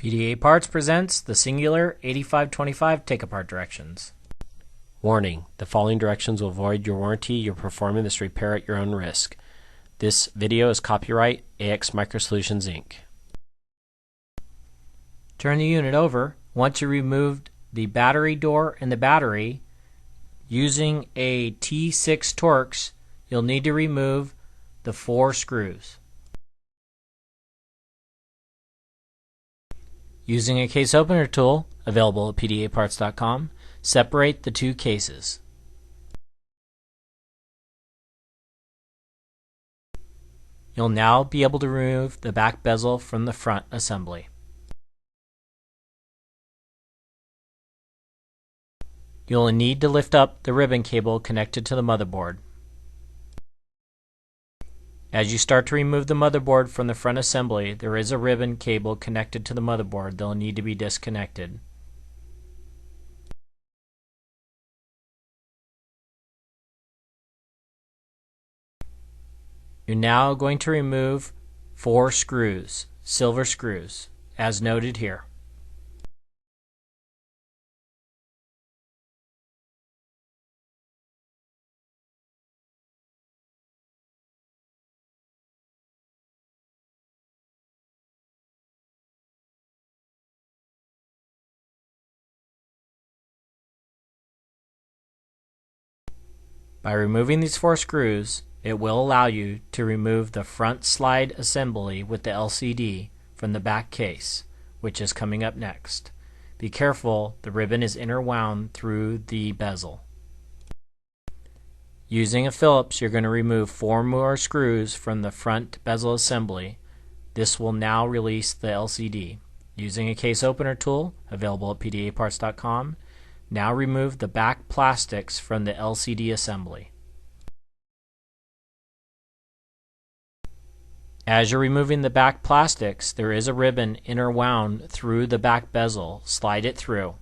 PDA Parts presents the Cingular 8525 take-apart directions. Warning: the following directions will void your warranty. You're performing this repair at your own risk. This video is copyright AX Microsolutions Inc. Turn the unit over. Once you removed the battery door and the battery, using a T6 Torx, you'll need to remove the 4 screws. Using a case opener tool, available at pdaparts.com, separate the 2 cases. You'll now be able to remove the back bezel from the front assembly. You'll need to lift up the ribbon cable connected to the motherboard. As you start to remove the motherboard from the front assembly, there is a ribbon cable connected to the motherboard that will need to be disconnected. You're now going to remove 4 screws, silver screws, as noted here. By removing these 4 screws, it will allow you to remove the front slide assembly with the LCD from the back case, which is coming up next. Be careful, the ribbon is interwound through the bezel. Using a Phillips, you're going to remove 4 more screws from the front bezel assembly. This will now release the LCD. Using a case opener tool, available at pdaparts.com, now remove the back plastics from the LCD assembly. As you're removing the back plastics, there is a ribbon interwound through the back bezel. Slide it through.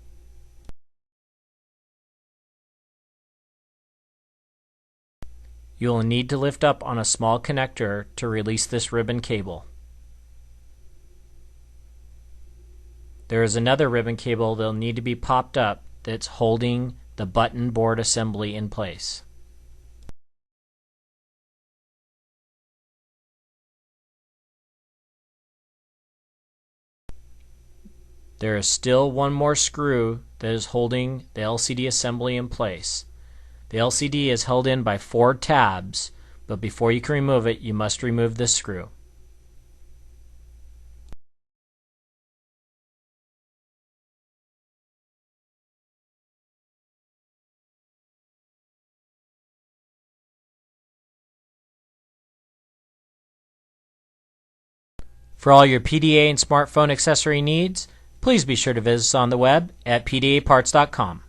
You will need to lift up on a small connector to release this ribbon cable. There is another ribbon cable that will need to be popped up that's holding the button board assembly in place. There is still one more screw that is holding the LCD assembly in place. The LCD is held in by 4 tabs, but before you can remove it, you must remove this screw. For all your PDA and smartphone accessory needs, please be sure to visit us on the web at pdaparts.com.